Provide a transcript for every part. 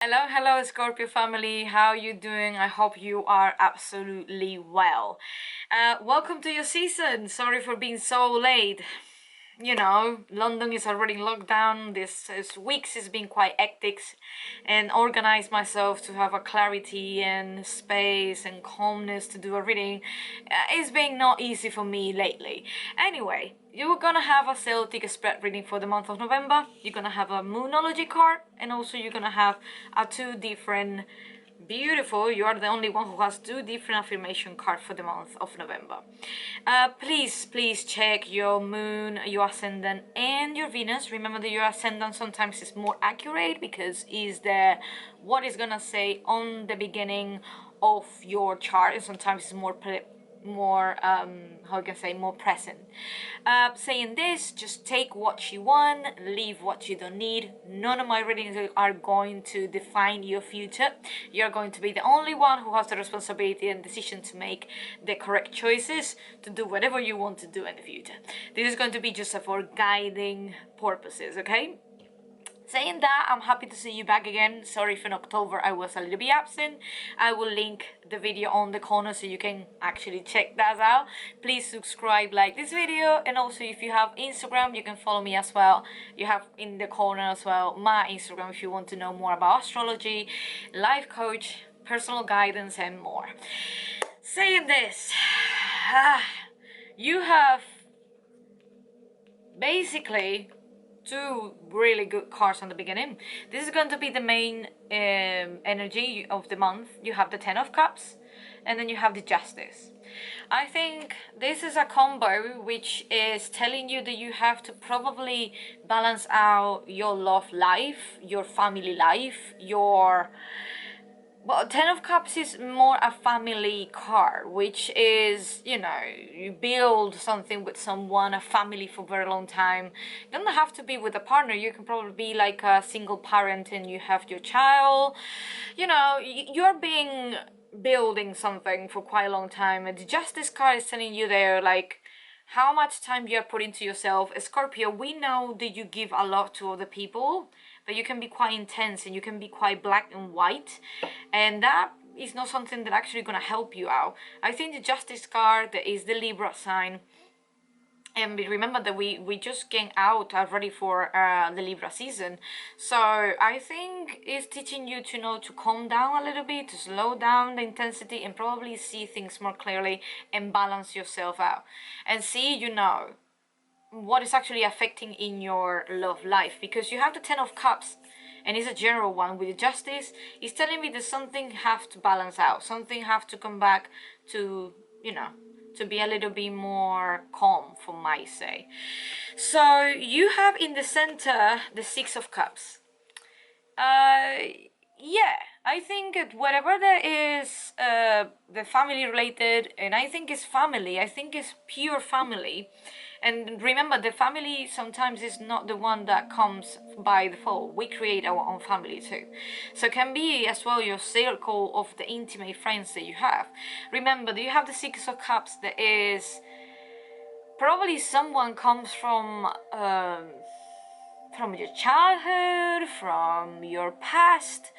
Hello, Scorpio family. How you doing? I hope you are absolutely well. Welcome to your season. Sorry for being so late. London is already in lockdown. This weeks has been quite hectic, and organize myself to have a clarity and space and calmness to do a reading. It's been not easy for me lately. Anyway, you're gonna have a Celtic spread reading for the month of November. You're gonna have a Moonology card, and also you're gonna have two different beautiful. You are the only one who has two different affirmation cards for the month of November. Please check your moon, your ascendant, and your Venus. Remember that your ascendant sometimes is more accurate because is the what is gonna say on the beginning of your chart, and sometimes it's more how can I say, more present. Saying this, just take what you want, leave what you don't need. None of my readings are going to define your future. You're going to be the only one who has the responsibility and decision to make the correct choices to do whatever you want to do in the future. This is going to be just for guiding purposes, okay? Saying that, I'm happy to see you back again. Sorry if in October I was a little bit absent. I will link the video on the corner so you can actually check that out. Please subscribe, like this video, and also if you have Instagram, you can follow me as well. You have in the corner as well my Instagram if you want to know more about astrology, life coach, personal guidance, and more. Saying this, you have basically two really good cards on the beginning. This is going to be the main energy of the month. You have the Ten of Cups, and then you have the Justice. I think this is a combo which is telling you that you have to probably balance out your love life, your family life, well, Ten of Cups is more a family card, which is, you build something with someone, a family for a very long time. It doesn't have to be with a partner. You can probably be like a single parent and you have your child. You're building something for quite a long time. And the Justice card is telling you there, like, how much time you are putting to yourself. Scorpio, we know that you give a lot to other people, but you can be quite intense and you can be quite black and white, and that is not something that actually gonna help you out. I think the Justice card is the Libra sign, and remember that we just came out already for the Libra season, so I think it's teaching you to know to calm down a little bit, to slow down the intensity, and probably see things more clearly and balance yourself out and see what is actually affecting in your love life, because you have the Ten of Cups and it's a general one with the Justice. It's telling me that something have to balance out, something have to come back to to be a little bit more calm, for my say. So you have in the center the Six of Cups. Yeah, I think whatever there is the family related, and I think it's family, I think it's pure family. And remember, the family sometimes is not the one that comes by default. We create our own family too. So it can be as well your circle of the intimate friends that you have. Remember that you have the Six of Cups, that is probably someone comes from your childhood, from your past,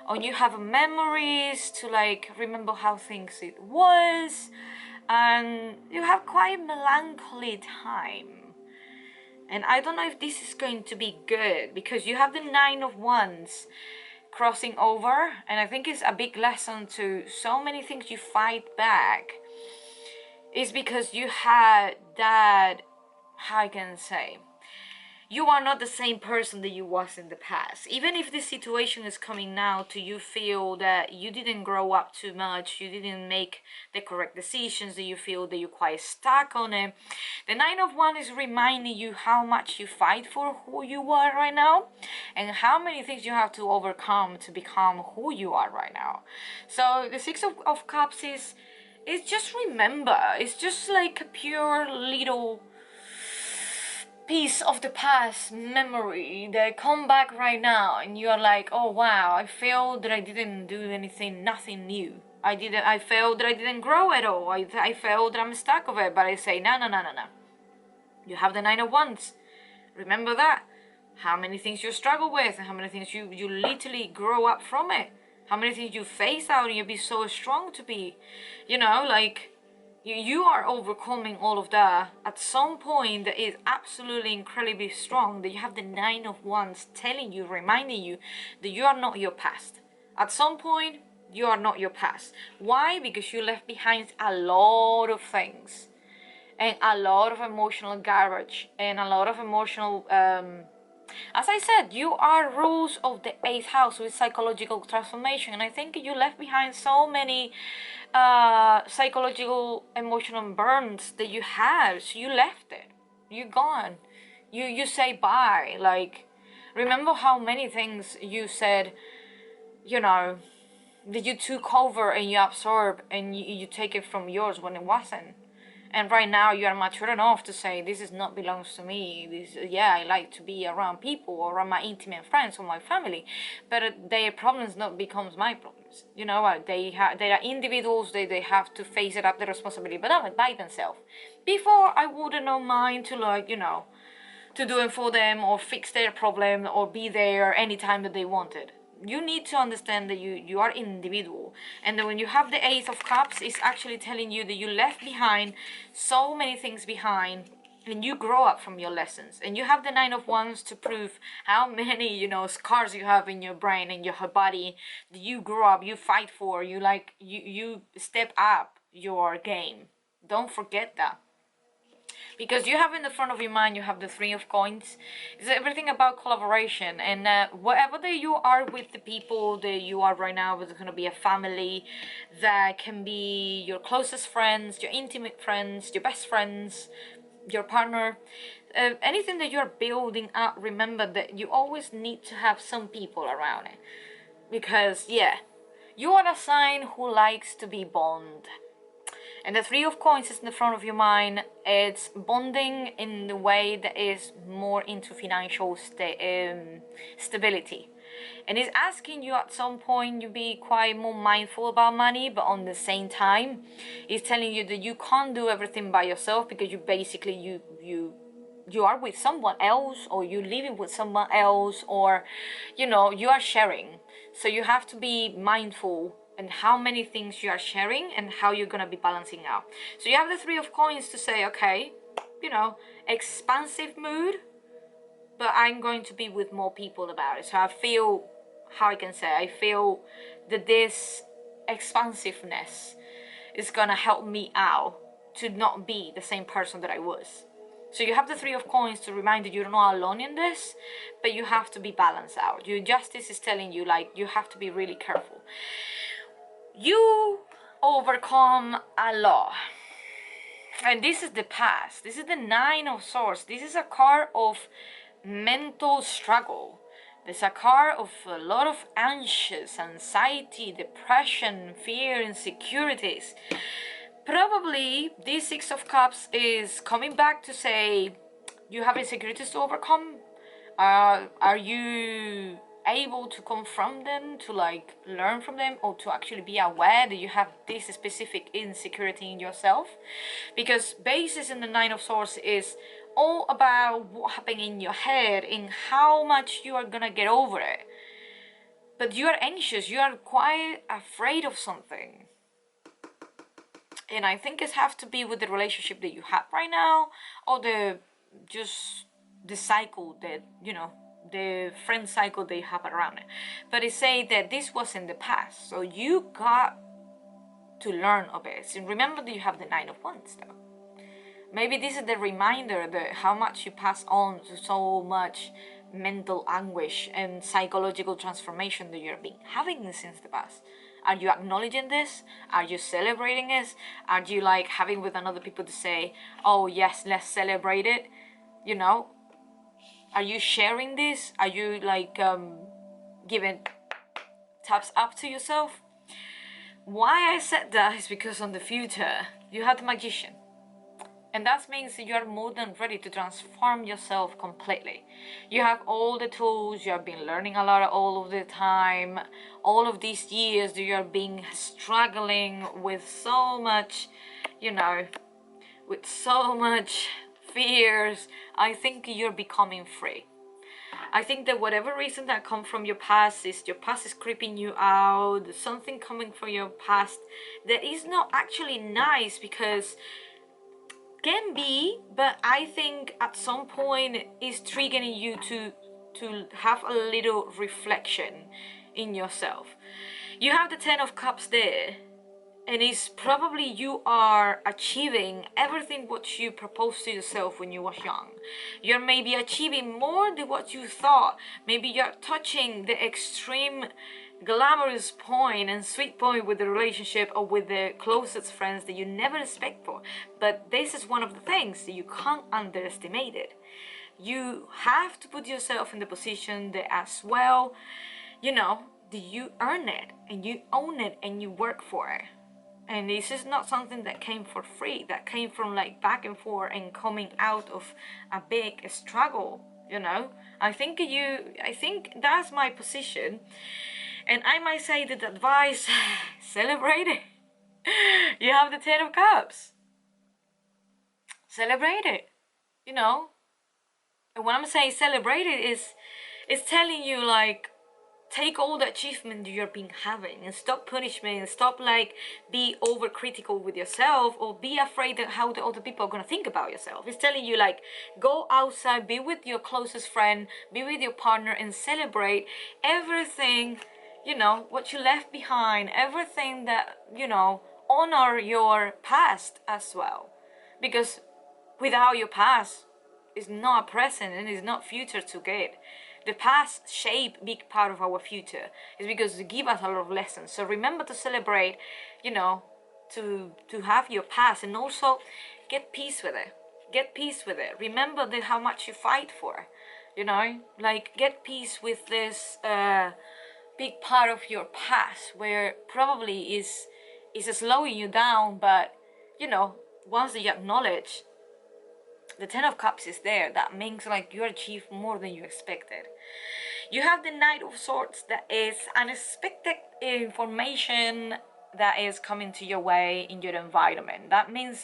or you have memories to like remember how things it was, and you have quite melancholy time. And I don't know if this is going to be good, because you have the Nine of Wands crossing over, and I think it's a big lesson to so many things you fight back is because you had that, how I can say, you are not the same person that you was in the past. Even if this situation is coming now to you feel that you didn't grow up too much, you didn't make the correct decisions, that you feel that you're quite stuck on it. The Nine of Wands is reminding you how much you fight for who you are right now, and how many things you have to overcome to become who you are right now. So the Six of Cups is just remember, it's just like a pure little piece of the past memory that come back right now, and you are like, oh wow, I feel that I didn't do nothing new. I felt that I didn't grow at all. I felt that I'm stuck of it, but I say, no. You have the Nine of Wands. Remember that. how many things you struggle with, and how many things you literally grow up from it, how many things you face out and you be so strong to be, you know, like you are overcoming all of that at some point that is absolutely incredibly strong, that you have the Nine of Wands telling you, reminding you that you are not your past. At some point, you are not your past. Why? Because you left behind a lot of things and a lot of emotional garbage and a lot of emotional as I said, you are rules of the 8th house with psychological transformation, and I think you left behind so many psychological emotional burns that you have. So you left it, you're gone, you say bye. Like, remember how many things you said, you know, that you took over and you absorb and you take it from yours when it wasn't. And right now you are mature enough to say, this is not belongs to me. This, yeah, I like to be around people or around my intimate friends or my family, but their problems not becomes my problems. You know, they are individuals. They have to face it up the responsibility, but not by themselves. Before, I wouldn't know mind to, like, you know, to do it for them or fix their problem or be there anytime that they wanted. You need to understand that you are individual, and that when you have the Ace of Cups, it's actually telling you that you left behind so many things behind, and you grow up from your lessons. And you have the Nine of Wands to prove how many, you know, scars you have in your brain and your body that you grow up, you fight for, you step up your game. Don't forget that. Because you have in the front of your mind, you have the Three of Coins. It's everything about collaboration, and whatever that you are with the people that you are right now, it's going to be a family, that can be your closest friends, your intimate friends, your best friends, your partner, anything that you're building up. Remember that you always need to have some people around it, because yeah, you are a sign who likes to be bond. And the Three of Coins is in the front of your mind. It's bonding in the way that is more into financial stability. And it's asking you at some point you be quite more mindful about money, but on the same time, it's telling you that you can't do everything by yourself, because you basically, you are with someone else, or you living with someone else, or, you know, you are sharing. So you have to be mindful and how many things you are sharing and how you're gonna be balancing out. So you have the Three of Coins to say, okay, you know, expansive mood, but I'm going to be with more people about it. So I feel, how I can say, I feel that this expansiveness is gonna help me out to not be the same person that I was. So you have the Three of Coins to remind that you're not alone in this, but you have to be balanced out. Your Justice is telling you, like, you have to be really careful. You overcome a lot, and this is the past. This is the Nine of Swords. This is a card of mental struggle. There's a card of a lot of anxious, anxiety, depression, fear, insecurities. Probably this Six of Cups is coming back to say you have insecurities to overcome. Are you able to confront them, to like learn from them, or to actually be aware that you have this specific insecurity in yourself? Because basis in the Nine of Swords is all about what happened in your head and how much you are gonna get over it. But you are anxious, you are quite afraid of something. And I think it has to be with the relationship that you have right now, or the cycle that, you know, the friend cycle they have around it. But it say that this was in the past, so you got to learn of it. So remember that you have the Nine of Wands though. Maybe this is the reminder that how much you pass on to so much mental anguish and psychological transformation that you've been having since the past. Are you acknowledging this? Are you celebrating this? Are you like having with another people to say, oh yes, let's celebrate it? You know, are you sharing this? Are you like giving taps up to yourself? Why I said that is because on the future, you have the Magician. And that means that you are more than ready to transform yourself completely. You have all the tools, you have been learning a lot all of the time. All of these years that you are being struggling with so much, you know, with so much fears. I think you're becoming free. I think that whatever reason that come from your past is creeping you out. There's something coming from your past that is not actually nice, because can be, but I think at some point is triggering you to have a little reflection in yourself. You have the 10 of Cups there, and it's probably you are achieving everything what you proposed to yourself when you was young. You're maybe achieving more than what you thought. Maybe you're touching the extreme glamorous point and sweet point with the relationship or with the closest friends that you never expect for. But this is one of the things that you can't underestimate it. You have to put yourself in the position that as well, that you earn it and you own it and you work for it. And this is not something that came for free, that came from like back and forth and coming out of a big struggle, I think that's my position. And I might say that advice, celebrate it. You have the 10 of Cups. Celebrate it, And when I'm saying celebrate it is telling you like, take all the achievement you're being having and stop punishment and stop like be overcritical with yourself or be afraid of how the other people are gonna think about yourself. It's telling you like, go outside, be with your closest friend, be with your partner and celebrate everything, what you left behind, everything that, honor your past as well. Because without your past, it's not present and it's not future to get. The past shape big part of our future. It's because it give us a lot of lessons. So remember to celebrate, to have your past, and also get peace with it. Get peace with it. Remember that how much you fight for, like get peace with this big part of your past where probably is slowing you down, but once that you acknowledge the 10 of Cups is there, that means like you achieve more than you expected. You have the Knight of Swords, that is unexpected information that is coming to your way in your environment. That means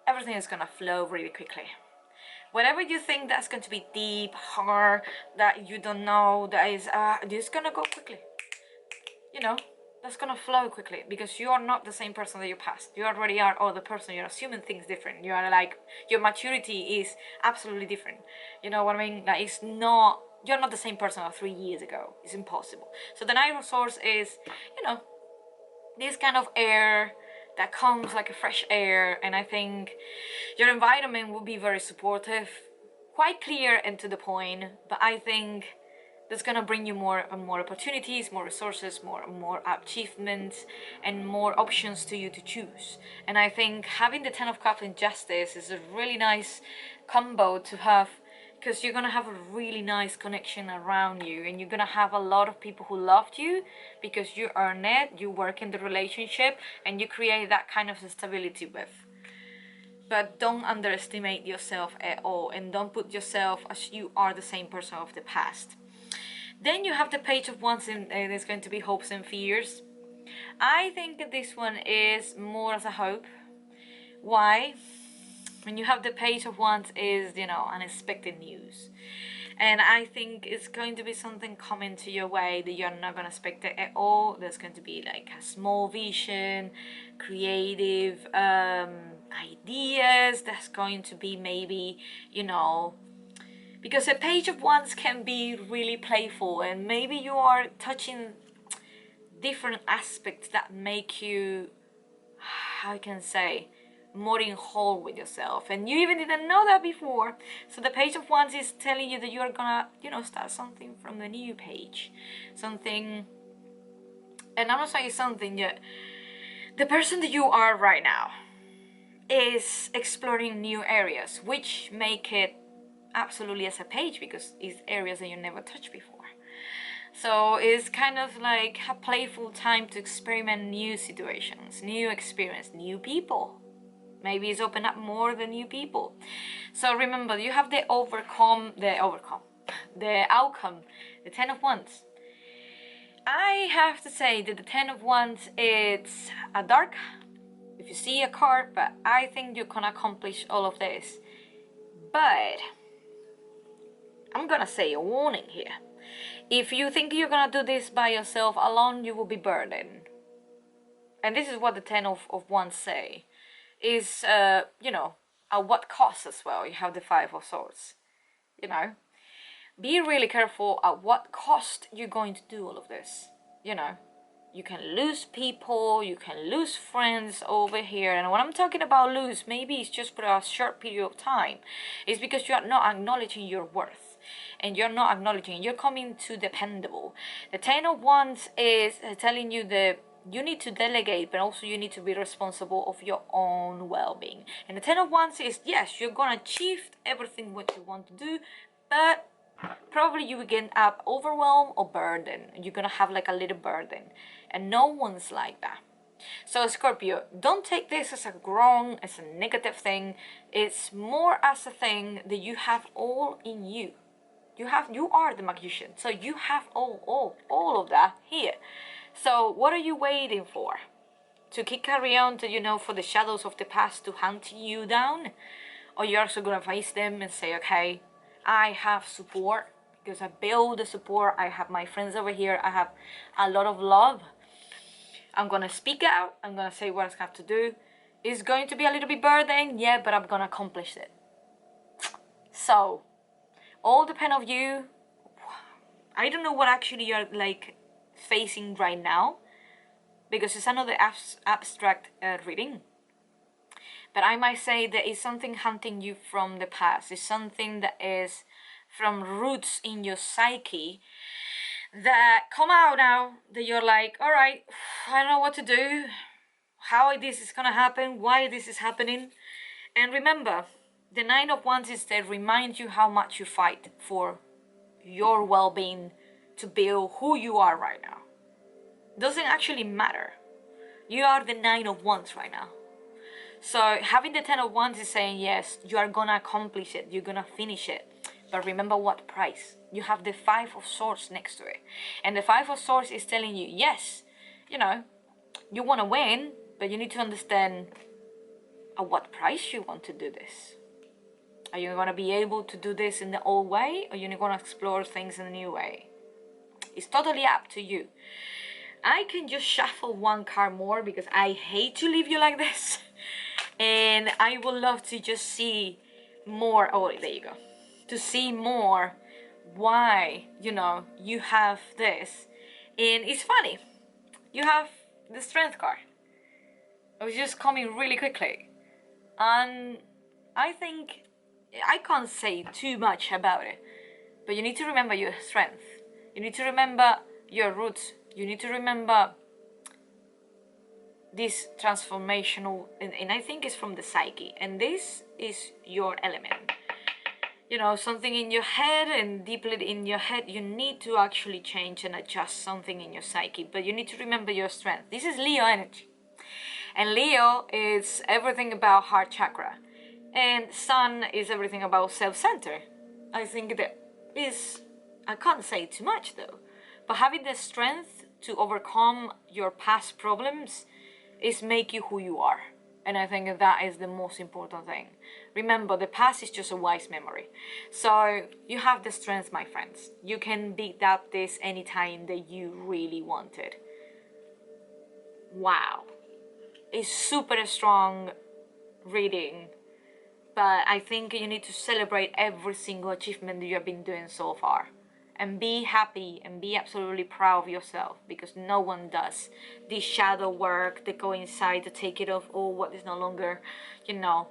everything is gonna flow really quickly. Whatever you think that's going to be deep, hard, that you don't know, that is just gonna go quickly. That's gonna flow quickly, because you are not the same person that you past. You already are other person. You're assuming things different. You are like, your maturity is absolutely different. You know what I mean? Like you're not the same person of 3 years ago. It's impossible. So the Knight of Swords is, this kind of air that comes like a fresh air, and I think your environment will be very supportive, quite clear and to the point, but I think that's gonna bring you more and more opportunities, more resources, more achievements, and more options to you to choose. And I think having the 10 of Cups in Justice is a really nice combo to have, because you're gonna have a really nice connection around you, and you're gonna have a lot of people who loved you because you earn it, you work in the relationship, and you create that kind of stability with. But don't underestimate yourself at all, and don't put yourself as you are the same person of the past. Then you have the Page of Wands, and there's going to be hopes and fears. I think that this one is more as a hope. Why? When you have the Page of Wands is, unexpected news. And I think it's going to be something coming to your way that you're not going to expect it at all. There's going to be like a small vision, creative ideas. That's going to be maybe, because a Page of Wands can be really playful, and maybe you are touching different aspects that make you, how can I say, more in whole with yourself, and you even didn't know that before. So the Page of Wands is telling you that you're gonna, start something from the new page, something. And I'm not saying something yet. The person that you are right now is exploring new areas, which make it absolutely as a page, because it's areas that you never touched before. So it's kind of like a playful time to experiment new situations, new experience, new people. Maybe it's open up more than new people. So remember, you have the outcome, the 10 of Wands. I have to say that the 10 of Wands, it's a dark, if you see a card, but I think you can accomplish all of this. But I'm gonna say a warning here. If you think you're gonna do this by yourself alone, you will be burdened. And this is what the Ten of Wands say. Is, you know, at what cost as well. You have the Five of Swords. You know, be really careful at what cost you're going to do all of this. You know, you can lose people, you can lose friends over here. And when I'm talking about lose, maybe it's just for a short period of time. It's because you are not acknowledging your worth. And you're not acknowledging, you're coming too dependable. The Ten of Wands is telling you that you need to delegate, but also you need to be responsible of your own well-being. And the Ten of Wands is, yes, you're gonna achieve everything what you want to do, but probably you will get up overwhelmed or burden. You're gonna have like a little burden, and no one's like that. So Scorpio, don't take this as a wrong, as a negative thing. It's more as a thing that you have all in you. You are the magician, so you have all of that here. So what are you waiting for? To carry on to, you know, for the shadows of the past to hunt you down? Or you're also gonna face them and say, okay, I have support because I build the support. I have my friends over here. I have a lot of love. I'm gonna speak out. I'm gonna say what I have to do. It's going to be a little bit burden, yeah, but I'm gonna accomplish it. So, all depend on you. I don't know what actually you're like facing right now, because it's another abstract reading. But I might say there is something hunting you from the past. It's something that is from roots in your psyche that come out now, that you're like, all right, I don't know what to do, how this is gonna happen, why this is happening. And remember, the Nine of Wands is to remind you how much you fight for your well-being, to build who you are right now. Doesn't actually matter. You are the Nine of Wands right now. So having the Ten of Wands is saying, yes, you are gonna accomplish it, you're gonna finish it. But remember what price. You have the Five of Swords next to it. And the Five of Swords is telling you, yes, you know, you wanna win, but you need to understand at what price you want to do this. Are you gonna be able to do this in the old way, or you're gonna explore things in a new way? It's totally up to you. I can just shuffle one card more because I hate to leave you like this. And I would love to just see more. Oh, there you go. To see more why, you know, you have this. And it's funny. You have the Strength card. It was just coming really quickly. And I think I can't say too much about it. But you need to remember your strength. You need to remember your roots. You need to remember this transformational, and I think it's from the psyche, and this is your element. You know, something in your head, and deeply in your head, you need to actually change and adjust something in your psyche, but you need to remember your strength. This is Leo energy, and Leo is everything about heart chakra, and Sun is everything about self-center. I think that is, I can't say too much though, but having the strength to overcome your past problems is make you who you are. And I think that is the most important thing. Remember, the past is just a wise memory. So you have the strength, my friends. You can beat up this anytime that you really wanted. Wow. It's super strong reading. But I think you need to celebrate every single achievement that you have been doing so far. And be happy and be absolutely proud of yourself, because no one does this shadow work, they go inside to take it off, or what is no longer, you know,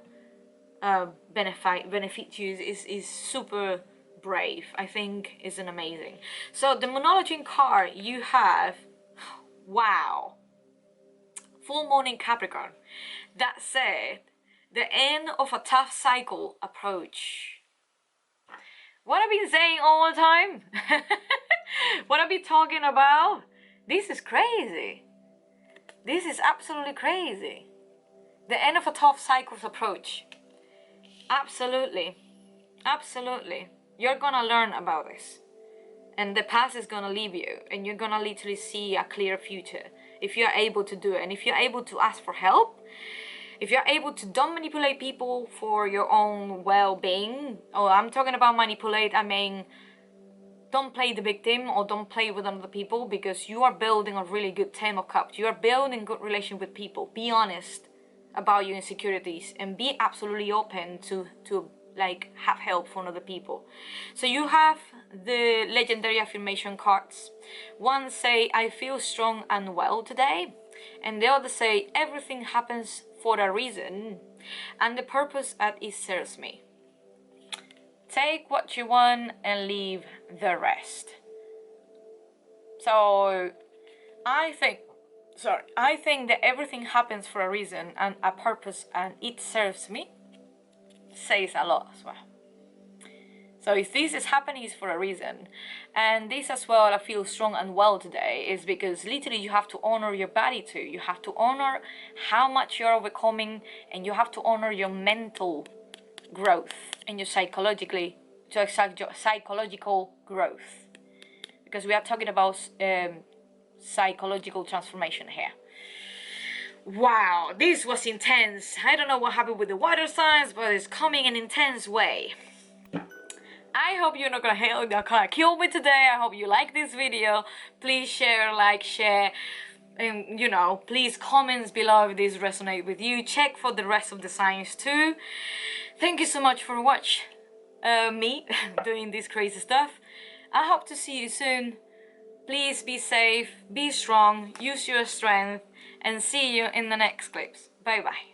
benefit you is super brave. I think is an amazing. So the Monology card you have, wow, full moon in Capricorn. That said, the end of a tough cycle approach. What I've been saying all the time, what I've been talking about, this is crazy. This is absolutely crazy. The end of a tough cycle's approach. Absolutely. Absolutely. You're gonna learn about this. And the past is gonna leave you. And you're gonna literally see a clear future. If you're able to do it. And if you're able to ask for help, If you're able to don't manipulate people for your own well-being, or I'm talking about manipulate, I mean don't play the victim or don't play with other people, because you are building a really good 10 of cups. You are building good relation with people. Be honest about your insecurities and be absolutely open to like have help from other people. So you have the legendary affirmation cards. One say, I feel strong and well today, and the other say, everything happens for a reason and the purpose that it serves me. Take what you want and leave the rest. So I think that everything happens for a reason and a purpose and it serves me says a lot as well. So if this is happening, it's for a reason. And this as well, I feel strong and well today, is because literally you have to honor your body too. You have to honor how much you're overcoming, and you have to honor your mental growth and your psychological growth. Because we are talking about psychological transformation here. Wow, this was intense. I don't know what happened with the water signs, but it's coming in an intense way. I hope you're not gonna kill me today. I hope you like this video. Please share, like, share, and you know, please comments below if this resonates with you. Check for the rest of the signs too. Thank you so much for watching me doing this crazy stuff. I hope to see you soon. Please be safe, be strong, use your strength, and see you in the next clips. Bye bye.